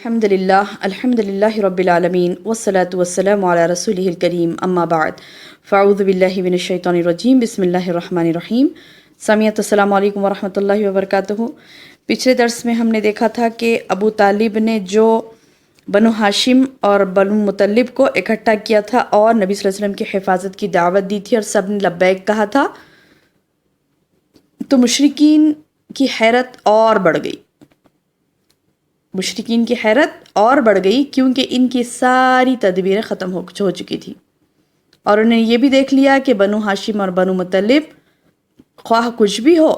الحمد للہ رب العالمین والصلاة والسلام علی رسولہ الکریم اما بعد فاعوذ باللہ من الشیطان الرجیم بسم اللہ الرحمن الرحیم. سامعین السلام علیکم ورحمۃ اللہ وبرکاتہ. پچھلے درس میں ہم نے دیکھا تھا کہ ابو طالب نے جو بنو ہاشم اور بنو مطلب کو اکٹھا کیا تھا اور نبی صلی اللہ علیہ وسلم کی حفاظت کی دعوت دی تھی اور سب نے لبیک کہا تھا، تو مشرکین کی حیرت اور بڑھ گئی. مشرکین کی حیرت اور بڑھ گئی کیونکہ ان کی ساری تدبیریں ختم ہو چکی تھی، اور انہیں یہ بھی دیکھ لیا کہ بنو ہاشم اور بنو مطلب خواہ کچھ بھی ہو،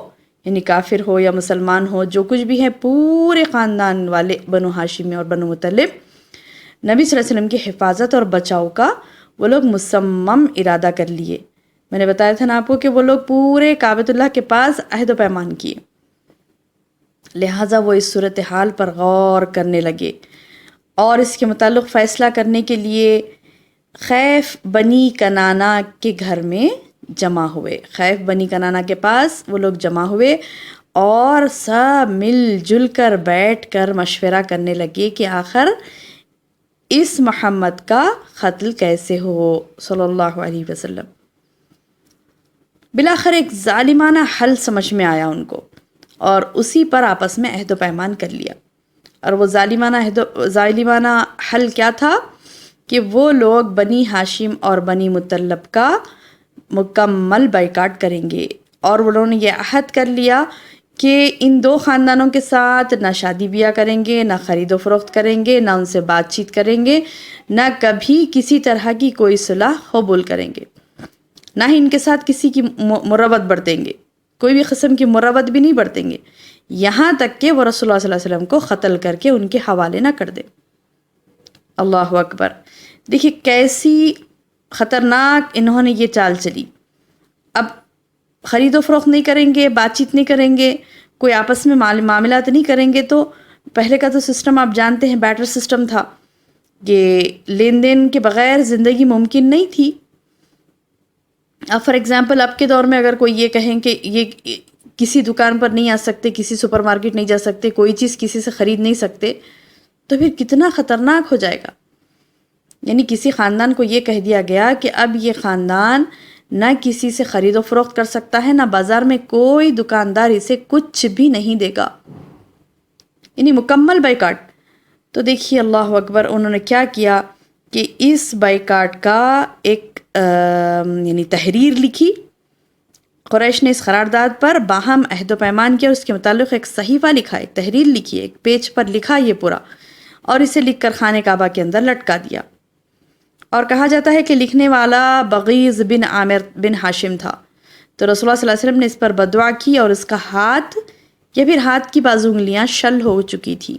یعنی کافر ہو یا مسلمان ہو، جو کچھ بھی ہے، پورے خاندان والے بنو ہاشم اور بنو مطلب نبی صلی اللہ علیہ وسلم کی حفاظت اور بچاؤ کا وہ لوگ مصمم ارادہ کر لیے. میں نے بتایا تھا نا آپ کو کہ وہ لوگ پورے کعبۃ اللہ کے پاس عہد و پیمان کیے، لہٰذا وہ اس صورتحال پر غور کرنے لگے اور اس کے متعلق فیصلہ کرنے کے لیے خیف بنی کنانہ کے گھر میں جمع ہوئے. خیف بنی کنانہ کے پاس وہ لوگ جمع ہوئے اور سب مل جل کر بیٹھ کر مشورہ کرنے لگے کہ آخر اس محمد کا قتل کیسے ہو صلی اللہ علیہ وسلم. بالآخر ایک ظالمانہ حل سمجھ میں آیا ان کو، اور اسی پر آپس میں عہد و پیمان کر لیا. اور وہ ظالمانہ حل کیا تھا کہ وہ لوگ بنی ہاشم اور بنی مطلب کا مکمل بائیکاٹ کریں گے، اور وہ لوگوں نے یہ عہد کر لیا کہ ان دو خاندانوں کے ساتھ نہ شادی بیاہ کریں گے، نہ خرید و فروخت کریں گے، نہ ان سے بات چیت کریں گے، نہ کبھی کسی طرح کی کوئی صلح قبول کریں گے، نہ ہی ان کے ساتھ کسی کی مروت برتیں گے، کوئی بھی قسم کی مروت بھی نہیں برتیں گے، یہاں تک کہ وہ رسول اللہ صلی اللہ علیہ وسلم کو قتل کر کے ان کے حوالے نہ کر دیں. اللہ اکبر. دیکھیے کیسی خطرناک انہوں نے یہ چال چلی. اب خرید و فروخت نہیں کریں گے، بات چیت نہیں کریں گے، کوئی آپس میں معاملات نہیں کریں گے. تو پہلے کا تو سسٹم آپ جانتے ہیں، بیٹر سسٹم تھا کہ لین دین کے بغیر زندگی ممکن نہیں تھی. اب فار ایگزامپل اب کے دور میں اگر کوئی یہ کہیں کہ یہ کسی دکان پر نہیں آ سکتے، کسی سپر مارکیٹ نہیں جا سکتے، کوئی چیز کسی سے خرید نہیں سکتے، تو پھر کتنا خطرناک ہو جائے گا. یعنی کسی خاندان کو یہ کہہ دیا گیا کہ اب یہ خاندان نہ کسی سے خرید و فروخت کر سکتا ہے، نہ بازار میں کوئی دکاندار اسے کچھ بھی نہیں دے گا، یعنی مکمل بائیکاٹ. تو دیکھیے اللہ اکبر، انہوں نے کیا کیا کہ اس بائیکاٹ کا ایک یعنی تحریر لکھی. قریش نے اس قرارداد پر باہم عہد و پیمان کیا، اس کے متعلق ایک صحیفہ لکھا، ایک تحریر لکھی، ایک پیج پر لکھا یہ پورا، اور اسے لکھ کر خانہ کعبہ کے اندر لٹکا دیا. اور کہا جاتا ہے کہ لکھنے والا بغیض بن عامر بن ہاشم تھا. تو رسول اللہ صلی اللہ علیہ وسلم نے اس پر بددعا کی اور اس کا ہاتھ یا پھر ہاتھ کی بازو انگلیاں شل ہو چکی تھیں.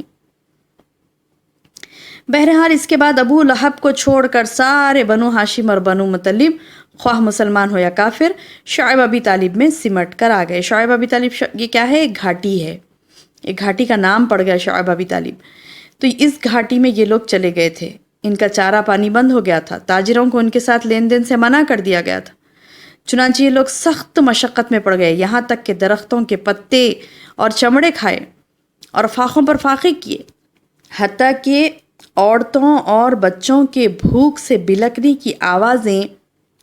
بہرحال اس کے بعد ابو لہب کو چھوڑ کر سارے بنو ہاشم اور بنو مطلب، خواہ مسلمان ہو یا کافر، شعیب ابی طالب میں سمٹ کر آ گئے. شعیب ابی طالب یہ کیا ہے؟ ایک گھاٹی ہے، ایک گھاٹی کا نام پڑ گیا شعیب ابی طالب. تو اس گھاٹی میں یہ لوگ چلے گئے تھے. ان کا چارہ پانی بند ہو گیا تھا، تاجروں کو ان کے ساتھ لین دین سے منع کر دیا گیا تھا. چنانچہ یہ لوگ سخت مشقت میں پڑ گئے، یہاں تک کہ درختوں کے پتے اور چمڑے کھائے اور فاقوں پر فاقے کیے، حتیٰ کہ عورتوں اور بچوں کے بھوک سے بلکنے کی آوازیں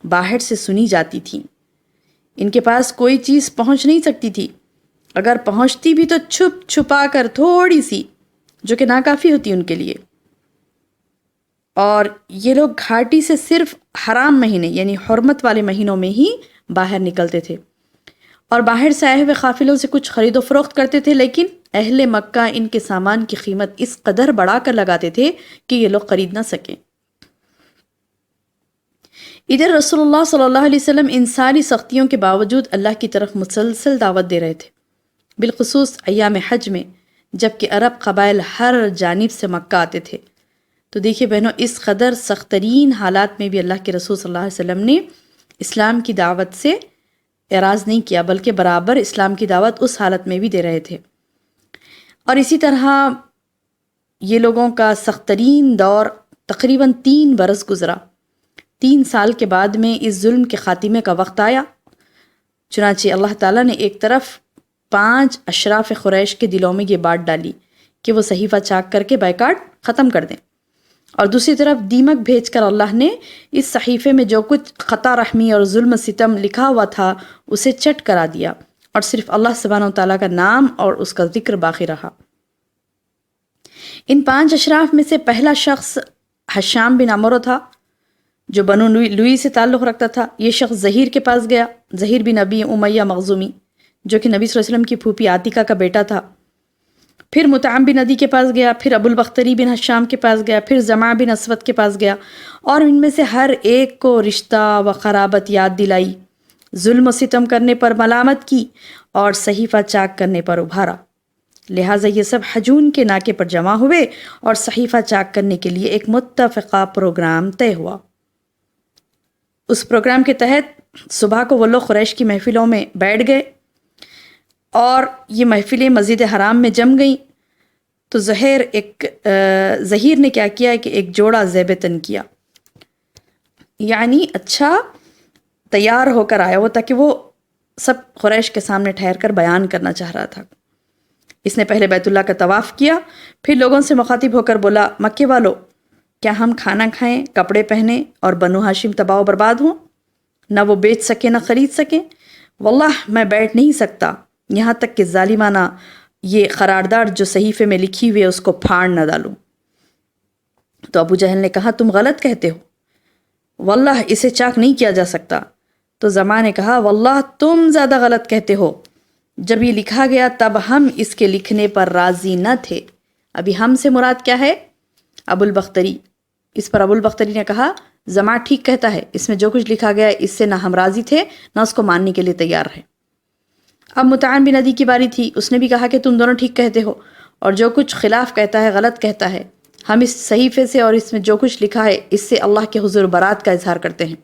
باہر سے سنی جاتی تھیں. ان کے پاس کوئی چیز پہنچ نہیں سکتی تھی، اگر پہنچتی بھی تو چھپ چھپا کر تھوڑی سی، جو کہ ناکافی ہوتی ان کے لیے. اور یہ لوگ گھاٹی سے صرف حرام مہینے یعنی حرمت والے مہینوں میں ہی باہر نکلتے تھے، اور باہر سے آئے ہوئے قافلوں سے کچھ خرید و فروخت کرتے تھے. لیکن اہل مکہ ان کے سامان کی قیمت اس قدر بڑھا کر لگاتے تھے کہ یہ لوگ خرید نہ سکیں. ادھر رسول اللہ صلی اللہ علیہ وسلم ان ساری سختیوں کے باوجود اللہ کی طرف مسلسل دعوت دے رہے تھے، بالخصوص ایام حج میں، جبکہ عرب قبائل ہر جانب سے مکہ آتے تھے. تو دیکھیے بہنوں، اس قدر سخت ترین حالات میں بھی اللہ کے رسول صلی اللہ علیہ وسلم نے اسلام کی دعوت سے اعراض نہیں کیا، بلکہ برابر اسلام کی دعوت اس حالت میں بھی دے رہے تھے. اور اسی طرح یہ لوگوں کا سخت ترین دور تقریباً 3 برس گزرا. 3 سال کے بعد میں اس ظلم کے خاتمے کا وقت آیا. چنانچہ اللہ تعالیٰ نے ایک طرف 5 اشراف قریش کے دلوں میں یہ بات ڈالی کہ وہ صحیفہ چاک کر کے بائیکاٹ ختم کر دیں، اور دوسری طرف دیمک بھیج کر اللہ نے اس صحیفے میں جو کچھ خطا رحمی اور ظلم ستم لکھا ہوا تھا اسے چٹ کرا دیا، اور صرف اللہ سبحانہ و تعالیٰ کا نام اور اس کا ذکر باقی رہا۔ ان 5 اشراف میں سے پہلا شخص حشام بن عمرو تھا، جو بنو لوئی سے تعلق رکھتا تھا۔ یہ شخص زہیر کے پاس گیا، زہیر بن ابی امیہ مخزومی، جو کہ نبی صلی اللہ علیہ وسلم کی پھوپھی عاتکہ کا بیٹا تھا۔ پھر مطعم بن عدی کے پاس گیا، پھر ابو البختری بن حشام کے پاس گیا، پھر زمع بن اسود کے پاس گیا، اور ان میں سے ہر ایک کو رشتہ و قرابت یاد دلائی، ظلم و ستم کرنے پر ملامت کی اور صحیفہ چاک کرنے پر ابھارا۔ لہٰذا یہ سب حجون کے ناکے پر جمع ہوئے اور صحیفہ چاک کرنے کے لیے ایک متفقہ پروگرام طے ہوا۔ اس پروگرام کے تحت صبح کو وہ لوگ قریش کی محفلوں میں بیٹھ گئے، اور یہ محفلیں مسجد حرام میں جم گئیں۔ تو ظہیر نے کیا کیا کہ ایک جوڑا زیب تن کیا، یعنی اچھا تیار ہو کر آیا وہ، تاکہ وہ سب قریش کے سامنے ٹھہر کر بیان کرنا چاہ رہا تھا۔ اس نے پہلے بیت اللہ کا طواف کیا، پھر لوگوں سے مخاطب ہو کر بولا، مکے والو، کیا ہم کھانا کھائیں، کپڑے پہنیں اور بنو ہاشم تباہ و برباد ہوں؟ نہ وہ بیچ سکیں نہ خرید سکیں؟ واللہ میں بیٹھ نہیں سکتا یہاں تک کہ ظالمانہ یہ قرارداد جو صحیفے میں لکھی ہوئی ہے اس کو پھاڑ نہ ڈالوں۔ تو ابو جہل نے کہا، تم غلط کہتے ہو، واللہ اسے چاک نہیں کیا جا سکتا۔ تو زمع نے کہا، واللہ تم زیادہ غلط کہتے ہو، جب یہ لکھا گیا تب ہم اس کے لکھنے پر راضی نہ تھے۔ ابھی ہم سے مراد کیا ہے؟ ابو البختری۔ اس پر ابو البختری نے کہا، زمع ٹھیک کہتا ہے، اس میں جو کچھ لکھا گیا ہے اس سے نہ ہم راضی تھے نہ اس کو ماننے کے لیے تیار ہیں۔ اب مطعم بن عدی کی باری تھی، اس نے بھی کہا کہ تم دونوں ٹھیک کہتے ہو، اور جو کچھ خلاف کہتا ہے غلط کہتا ہے۔ ہم اس صحیفے سے اور اس میں جو کچھ لکھا ہے اس سے اللہ کے حضور برات کا اظہار کرتے ہیں۔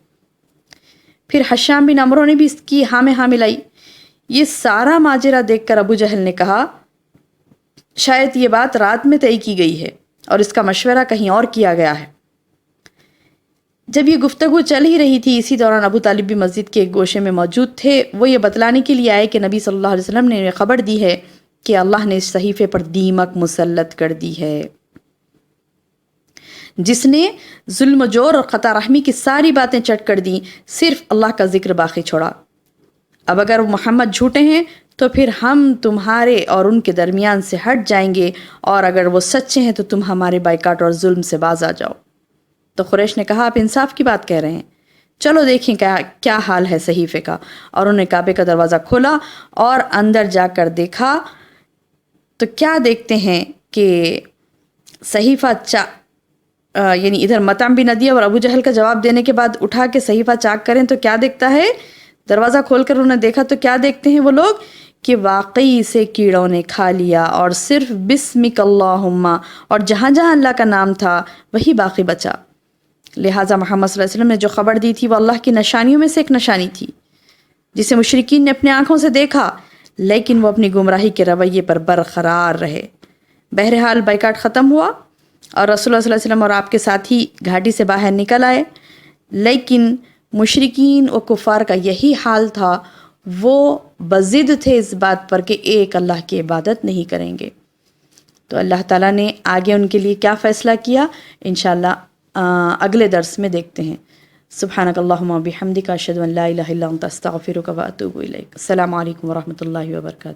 پھر حشام بن عمرو نے بھی اس کی ہاں میں ہاں ملائی۔ یہ سارا ماجرا دیکھ کر ابو جہل نے کہا، شاید یہ بات رات میں طے کی گئی ہے اور اس کا مشورہ کہیں اور کیا گیا ہے۔ جب یہ گفتگو چل ہی رہی تھی، اسی دوران ابو طالب بھی مسجد کے ایک گوشے میں موجود تھے۔ وہ یہ بتلانے کے لیے آئے کہ نبی صلی اللہ علیہ وسلم نے انہیں خبر دی ہے کہ اللہ نے اس صحیفے پر دیمک مسلط کر دی ہے، جس نے ظلم و جور اور خطا رحمی کی ساری باتیں چٹ کر دیں، صرف اللہ کا ذکر باقی چھوڑا۔ اب اگر وہ محمد جھوٹے ہیں تو پھر ہم تمہارے اور ان کے درمیان سے ہٹ جائیں گے، اور اگر وہ سچے ہیں تو تم ہمارے بائیکاٹ اور ظلم سے باز آ جاؤ۔ تو قریش نے کہا، آپ انصاف کی بات کہہ رہے ہیں، چلو دیکھیں کیا حال ہے صحیفے کا۔ اور انہوں نے کعبے کا دروازہ کھولا اور اندر جا کر دیکھا تو کیا دیکھتے ہیں کہ صحیفہ یعنی ادھر مطعم بن عدی اور ابو جہل کا جواب دینے کے بعد اٹھا کے صحیفہ چاک کریں تو کیا دیکھتا ہے؟ دروازہ کھول کر انہوں نے دیکھا تو کیا دیکھتے ہیں وہ لوگ کہ واقعی اسے کیڑوں نے کھا لیا، اور صرف بسمک اللہم اور جہاں جہاں اللہ کا نام تھا وہی باقی بچا۔ لہٰذا محمد صلی اللہ علیہ وسلم نے جو خبر دی تھی وہ اللہ کی نشانیوں میں سے ایک نشانی تھی، جسے مشرکین نے اپنے آنکھوں سے دیکھا، لیکن وہ اپنی گمراہی کے رویے پر برقرار رہے۔ بہرحال بائیکاٹ ختم ہوا اور رسول اللہ صلی اللہ علیہ وسلم اور آپ کے ساتھی گھاٹی سے باہر نکل آئے، لیکن مشرکین و کفار کا یہی حال تھا، وہ بضد تھے اس بات پر کہ ایک اللہ کی عبادت نہیں کریں گے۔ تو اللہ تعالیٰ نے آگے ان کے لیے کیا فیصلہ کیا انشاءاللہ اگلے درس میں دیکھتے ہیں۔ سبحانک اللہم و بحمدک، اشہد ان لا الہ الا انت، استغفرک و اتوب الیک۔ السلام علیکم ورحمۃ اللہ وبرکاتہ۔